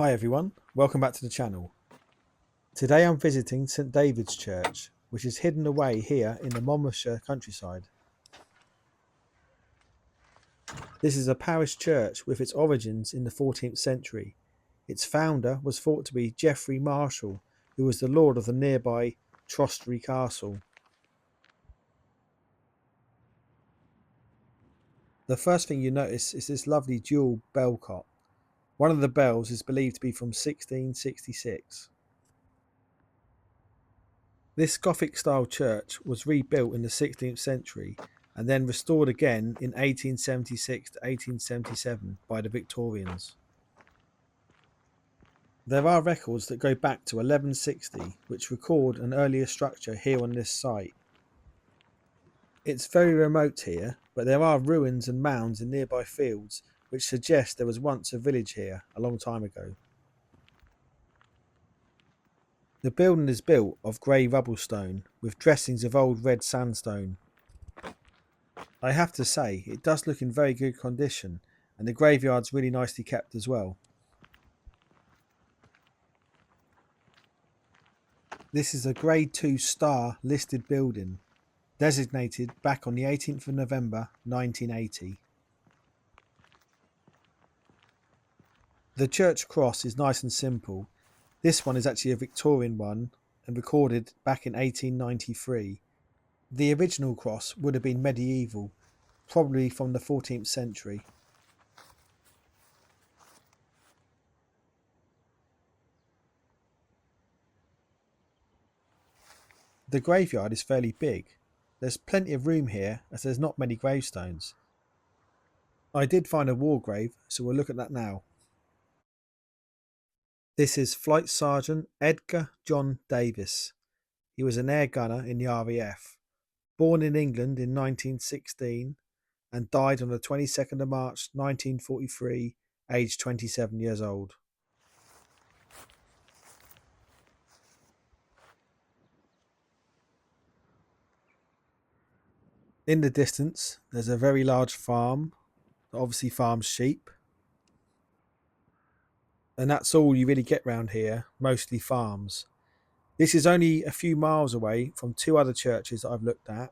Hi everyone, welcome back to the channel. Today I'm visiting St David's Church, which is hidden away here in the Monmouthshire countryside. This is a parish church with its origins in the 14th century. Its founder was thought to be Geoffrey Marshall, who was the lord of the nearby Trostrey castle. The first thing you notice is this lovely dual bellcot. One of the bells is believed to be from 1666. This Gothic style church was rebuilt in the 16th century and then restored again in 1876 to 1877 by the Victorians. There are records that go back to 1160 which record an earlier structure here on this site. It's very remote here, but there are ruins and mounds in nearby fields which suggest there was once a village here a long time ago. The building is built of grey rubble stone with dressings of old red sandstone. I have to say, it does look in very good condition, and the graveyard's really nicely kept as well. This is a Grade 2 star listed building, designated back on the 18th of November 1980. The church cross is nice and simple. This one is actually a Victorian one and recorded back in 1893. The original cross would have been medieval, probably from the 14th century. The graveyard is fairly big. There's plenty of room here as there's not many gravestones. I did find a war grave, so we'll look at that now. This is Flight Sergeant Edgar John Davis. He was an air gunner in the RAF, born in England in 1916 and died on the 22nd of March 1943, aged 27 years old. In the distance, there's a very large farm that obviously farms sheep. And that's all you really get round here, mostly farms. This is only a few miles away from two other churches that I've looked at.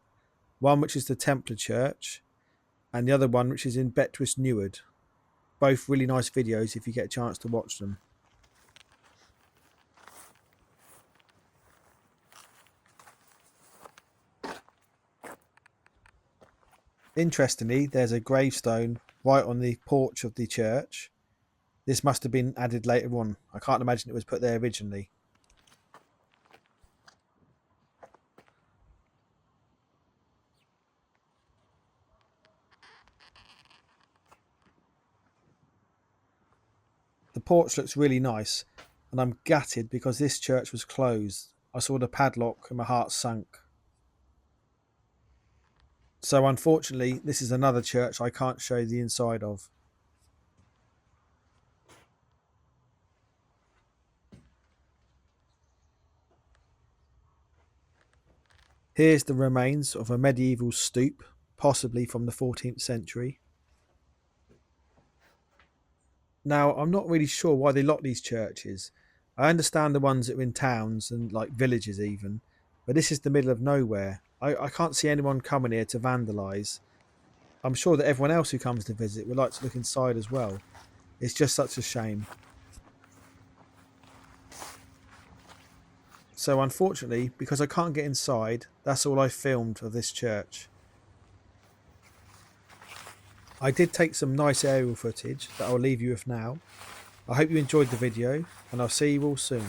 One which is the Templar Church, and the other one which is in Betws Neward. Both really nice videos if you get a chance to watch them. Interestingly, there's a gravestone right on the porch of the church. This must have been added later on. I can't imagine it was put there originally. The porch looks really nice, and I'm gutted because this church was closed. I saw the padlock and my heart sunk. So unfortunately, this is another church I can't show the inside of. Here's the remains of a medieval stoop, possibly from the 14th century. Now, I'm not really sure why they lock these churches. I understand the ones that are in towns and like villages even, but this is the middle of nowhere. I can't see anyone coming here to vandalise. I'm sure that everyone else who comes to visit would like to look inside as well. It's just such a shame. So unfortunately, because I can't get inside, that's all I filmed of this church. I did take some nice aerial footage that I'll leave you with now. I hope you enjoyed the video, and I'll see you all soon.